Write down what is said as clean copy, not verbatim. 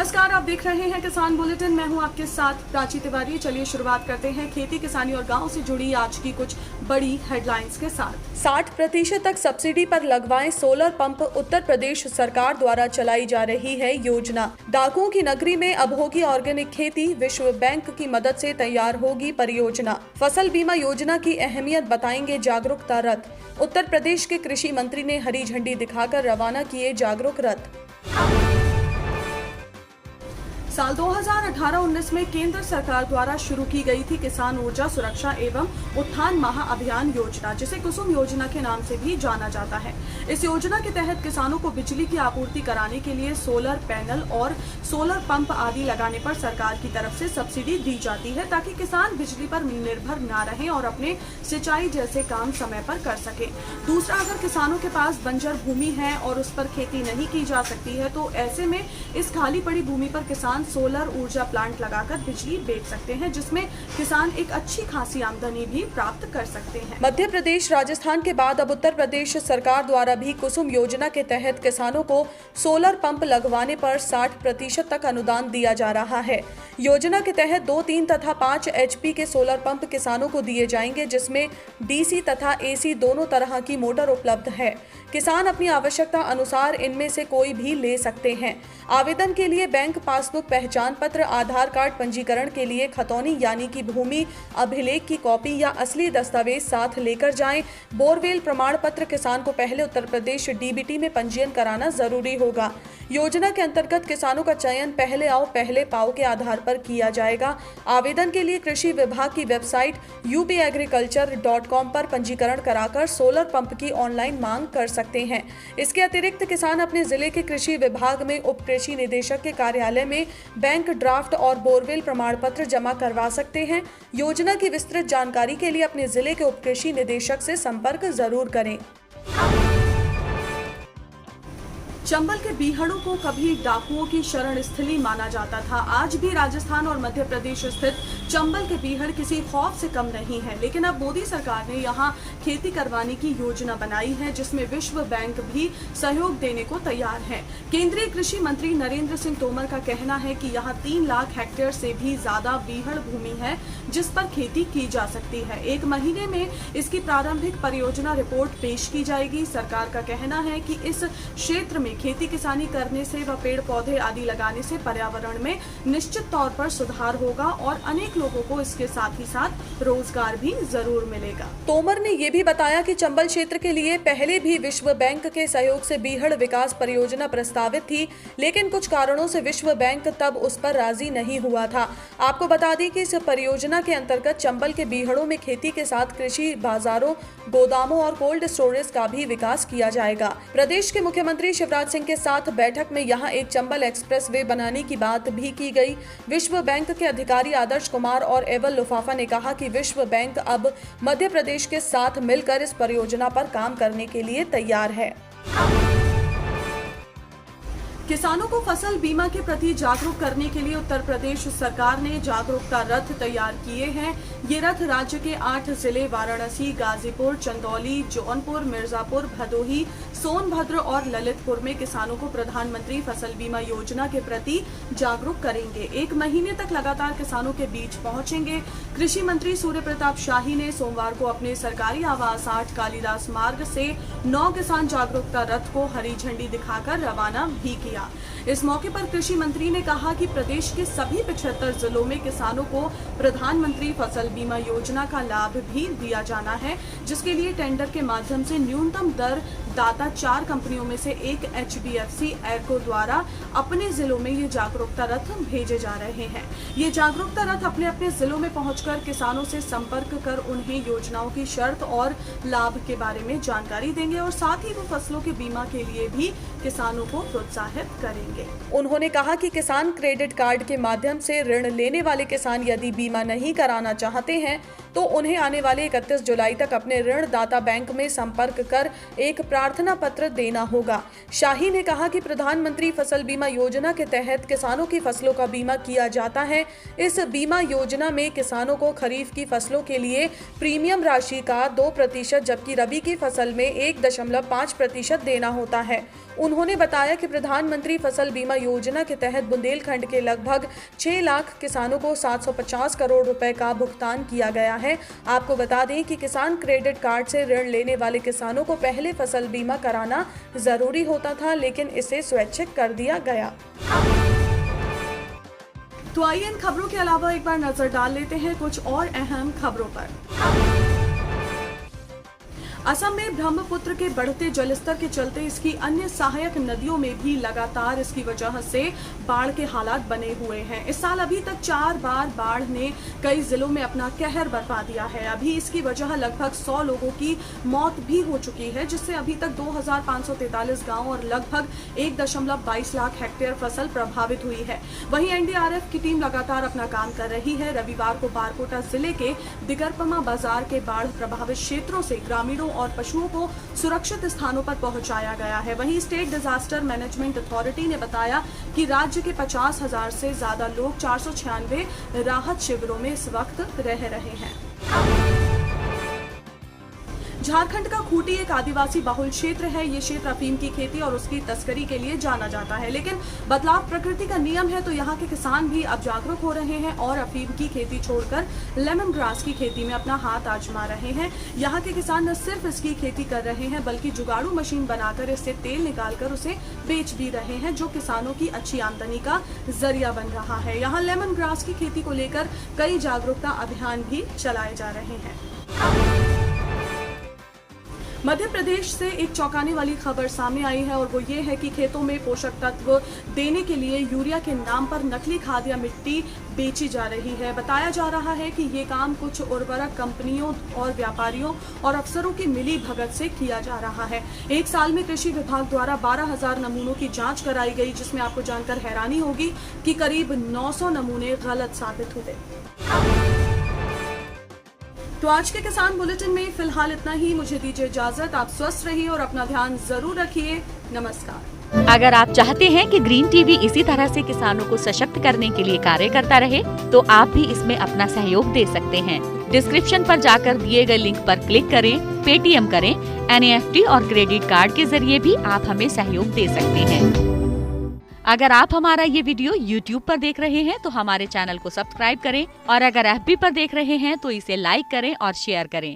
नमस्कार, आप देख रहे हैं किसान बुलेटिन। मैं हूं आपके साथ प्राची तिवारी। चलिए शुरुआत करते हैं खेती किसानी और गांव से जुड़ी आज की कुछ बड़ी हेडलाइंस के साथ। 60% तक सब्सिडी पर लगवाएं सोलर पंप, उत्तर प्रदेश सरकार द्वारा चलाई जा रही है योजना। डाकुओं की नगरी में अब होगी ऑर्गेनिक खेती, विश्व बैंक की मदद से तैयार होगी परियोजना। फसल बीमा योजना की अहमियत बताएंगे जागरूकता रथ। उत्तर प्रदेश के कृषि मंत्री ने हरी झंडी दिखाकर रवाना किए जागरूक रथ। साल 2018-19 में केंद्र सरकार द्वारा शुरू की गई थी किसान ऊर्जा सुरक्षा एवं उत्थान महाअभियान योजना, जिसे कुसुम योजना के नाम से भी जाना जाता है। इस योजना के तहत किसानों को बिजली की आपूर्ति कराने के लिए सोलर पैनल और सोलर पंप आदि लगाने पर सरकार की तरफ से सब्सिडी दी जाती है, ताकि किसान बिजली पर निर्भर न रहें और अपने सिंचाई जैसे काम समय पर कर सके। दूसरा, अगर किसानों के पास बंजर भूमि है और उस पर खेती नहीं की जा सकती है, तो ऐसे में इस खाली पड़ी भूमि पर किसान सोलर ऊर्जा प्लांट लगाकर बिजली बेच सकते हैं, जिसमें किसान एक अच्छी खासी आमदनी भी प्राप्त कर सकते हैं। मध्य प्रदेश, राजस्थान के बाद अब उत्तर प्रदेश सरकार द्वारा भी कुसुम योजना के तहत किसानों को सोलर पंप लगवाने पर 60% तक अनुदान दिया जा रहा है। योजना के तहत 2, 3 तथा 5 HP के सोलर पंप किसानों को दिए जाएंगे, जिसमें DC तथा AC दोनों तरह की मोटर उपलब्ध है। किसान अपनी आवश्यकता अनुसार इनमें से कोई भी ले सकते हैं। आवेदन के लिए बैंक पासबुक, पहचान पत्र, आधार कार्ड, पंजीकरण के लिए खतौनी यानी कि भूमि अभिलेख की कॉपी या असली दस्तावेज साथ लेकर जाएं। बोरवेल प्रमाण पत्र किसान को पहले उत्तर प्रदेश DBT में पंजीयन कराना जरूरी होगा। योजना के अंतर्गत किसानों का चयन पहले आओ पहले पाओ के आधार पर किया जाएगा। आवेदन के लिए कृषि विभाग की वेबसाइट upagriculture.com पर पंजीकरण कराकर सोलर पंप की ऑनलाइन मांग कर सकते हैं। इसके अतिरिक्त किसान अपने जिले के कृषि विभाग में उप कृषि निदेशक के कार्यालय में बैंक ड्राफ्ट और बोरवेल प्रमाण पत्र जमा करवा सकते हैं। योजना की विस्तृत जानकारी के लिए अपने जिले के उप कृषि निदेशक से संपर्क जरूर करें। चंबल के बीहड़ों को कभी डाकुओं की शरण स्थली माना जाता था। आज भी राजस्थान और मध्य प्रदेश स्थित चंबल के बीहड़ किसी खौफ से कम नहीं है, लेकिन अब मोदी सरकार ने यहां खेती करवाने की योजना बनाई है, जिसमें विश्व बैंक भी सहयोग देने को तैयार है। केंद्रीय कृषि मंत्री नरेंद्र सिंह तोमर का कहना है कि यहां 3 लाख हेक्टेयर से भी ज्यादा बीहड़ भूमि है, जिस पर खेती की जा सकती है। 1 महीने में इसकी प्रारंभिक परियोजना रिपोर्ट पेश की जाएगी। सरकार का कहना है कि इस क्षेत्र में खेती किसानी करने से व पेड़ पौधे आदि लगाने से पर्यावरण में निश्चित तौर पर सुधार होगा और अनेक लोगों को इसके साथ ही साथ रोजगार भी जरूर मिलेगा। तोमर ने ये भी बताया कि चंबल क्षेत्र के लिए पहले भी विश्व बैंक के सहयोग से बीहड़ विकास परियोजना प्रस्तावित थी, लेकिन कुछ कारणों से विश्व बैंक तब उस पर राजी नहीं हुआ था। आपको बता दें कि इस परियोजना के अंतर्गत चंबल के बीहड़ों में खेती के साथ कृषि बाजारों, गोदामों और कोल्ड स्टोरेज का भी विकास किया जाएगा। प्रदेश के मुख्यमंत्री शिवराज सिंह के साथ बैठक में यहां एक चंबल एक्सप्रेस वे बनाने की बात भी की गई। विश्व बैंक के अधिकारी आदर्श कुमार और एवल लुफाफा ने कहा कि विश्व बैंक अब मध्य प्रदेश के साथ मिलकर इस परियोजना पर काम करने के लिए तैयार है। किसानों को फसल बीमा के प्रति जागरूक करने के लिए उत्तर प्रदेश सरकार ने जागरूकता रथ तैयार किए हैं। ये रथ राज्य के 8 जिले वाराणसी, गाजीपुर, चंदौली, जौनपुर, मिर्जापुर, भदोही, सोनभद्र और ललितपुर में किसानों को प्रधानमंत्री फसल बीमा योजना के प्रति जागरूक करेंगे। 1 महीने तक लगातार किसानों के बीच पहुंचेंगे। कृषि मंत्री सूर्य प्रताप शाही ने सोमवार को अपने सरकारी आवास 8 कालीदास मार्ग से 9 किसान जागरूकता रथ को हरी झंडी दिखाकर रवाना भी किया। इस मौके पर कृषि मंत्री ने कहा कि प्रदेश के सभी 75 जिलों में किसानों को प्रधानमंत्री फसल बीमा योजना का लाभ भी दिया जाना है, जिसके लिए टेंडर के माध्यम से न्यूनतम दर दाता 4 कंपनियों में से एक HDFC एर्को द्वारा अपने जिलों में ये जागरूकता रथ भेजे जा रहे हैं। ये जागरूकता रथ अपने अपने जिलों में पहुंचकर किसानों से संपर्क कर उन्हें योजनाओं की शर्त और लाभ के बारे में जानकारी देंगे और साथ ही वो फसलों के बीमा के लिए भी किसानों को प्रोत्साहित करेंगे। उन्होंने कहा कि किसान क्रेडिट कार्ड के माध्यम से ऋण लेने वाले किसान यदि बीमा नहीं कराना चाहते हैं तो उन्हें आने वाले 31 जुलाई तक अपने ऋणदाता बैंक में संपर्क कर एक प्रार्थना पत्र देना होगा। शाही ने कहा कि प्रधानमंत्री फसल बीमा योजना के तहत किसानों की फसलों का बीमा किया जाता है। इस बीमा योजना में किसानों को खरीफ की फसलों के लिए प्रीमियम राशि का 2% जबकि रबी की फसल में 1.5% देना होता है। उन्होंने बताया कि प्रधानमंत्री फसल बीमा योजना के तहत बुंदेलखंड के लगभग 6 लाख किसानों को 750 करोड़ रुपए का भुगतान किया गया है। आपको बता दें कि किसान क्रेडिट कार्ड से ऋण लेने वाले किसानों को पहले फसल बीमा कराना जरूरी होता था, लेकिन इसे स्वैच्छिक कर दिया गया। तो आइए इन खबरों के अलावा एक बार नजर डाल लेते हैं कुछ और अहम खबरों पर। असम में ब्रह्मपुत्र के बढ़ते जलस्तर के चलते इसकी अन्य सहायक नदियों में भी लगातार इसकी वजह से बाढ़ के हालात बने हुए हैं। इस साल अभी तक 4 बार बाढ़ ने कई जिलों में अपना कहर बरपा दिया है। अभी इसकी वजह लगभग 100 लोगों की मौत भी हो चुकी है, जिससे अभी तक 2543 गांव और लगभग 1.22 लाख हेक्टेयर फसल प्रभावित हुई है। वहीं एनडीआरएफ की टीम लगातार अपना काम कर रही है। रविवार को बारकोटा जिले के दिगरपमा बाजार के बाढ़ प्रभावित क्षेत्रों से ग्रामीणों और पशुओं को सुरक्षित स्थानों पर पहुंचाया गया है। वहीं स्टेट डिजास्टर मैनेजमेंट अथॉरिटी ने बताया कि राज्य के 50,000 से ज्यादा लोग 496 राहत शिविरों में इस वक्त रह रहे हैं। झारखंड का खूंटी एक आदिवासी बहुल क्षेत्र है। ये क्षेत्र अफीम की खेती और उसकी तस्करी के लिए जाना जाता है, लेकिन बदलाव प्रकृति का नियम है, तो यहाँ के किसान भी अब जागरूक हो रहे हैं और अफीम की खेती छोड़कर लेमन ग्रास की खेती में अपना हाथ आजमा रहे हैं। यहाँ के किसान न सिर्फ इसकी खेती कर रहे हैं, बल्कि जुगाड़ू मशीन बनाकर इससे तेल निकालकर उसे बेच भी रहे हैं, जो किसानों की अच्छी आमदनी का जरिया बन रहा है। यहाँ लेमन ग्रास की खेती को लेकर कई जागरूकता अभियान भी चलाए जा रहे हैं। मध्य प्रदेश से एक चौंकाने वाली खबर सामने आई है और वो ये है कि खेतों में पोषक तत्व देने के लिए यूरिया के नाम पर नकली खाद या मिट्टी बेची जा रही है। बताया जा रहा है कि ये काम कुछ उर्वरक कंपनियों और व्यापारियों और अफसरों की मिली भगत से किया जा रहा है। एक साल में कृषि विभाग द्वारा 12,000 नमूनों की जांच कराई गई, जिसमें आपको जानकर हैरानी होगी कि करीब 900 नमूने गलत साबित हुए। तो आज के किसान बुलेटिन में फिलहाल इतना ही। मुझे दीजिए इजाजत। आप स्वस्थ रहिए और अपना ध्यान जरूर रखिए। नमस्कार। अगर आप चाहते हैं कि ग्रीन टीवी इसी तरह से किसानों को सशक्त करने के लिए कार्य करता रहे, तो आप भी इसमें अपना सहयोग दे सकते हैं। डिस्क्रिप्शन पर जाकर दिए गए लिंक पर क्लिक करें, पेटीएम करें, NEFT और क्रेडिट कार्ड के जरिए भी आप हमें सहयोग दे सकते हैं। अगर आप हमारा ये वीडियो YouTube पर देख रहे हैं तो हमारे चैनल को सब्सक्राइब करें और अगर FB पर देख रहे हैं तो इसे लाइक करें और शेयर करें।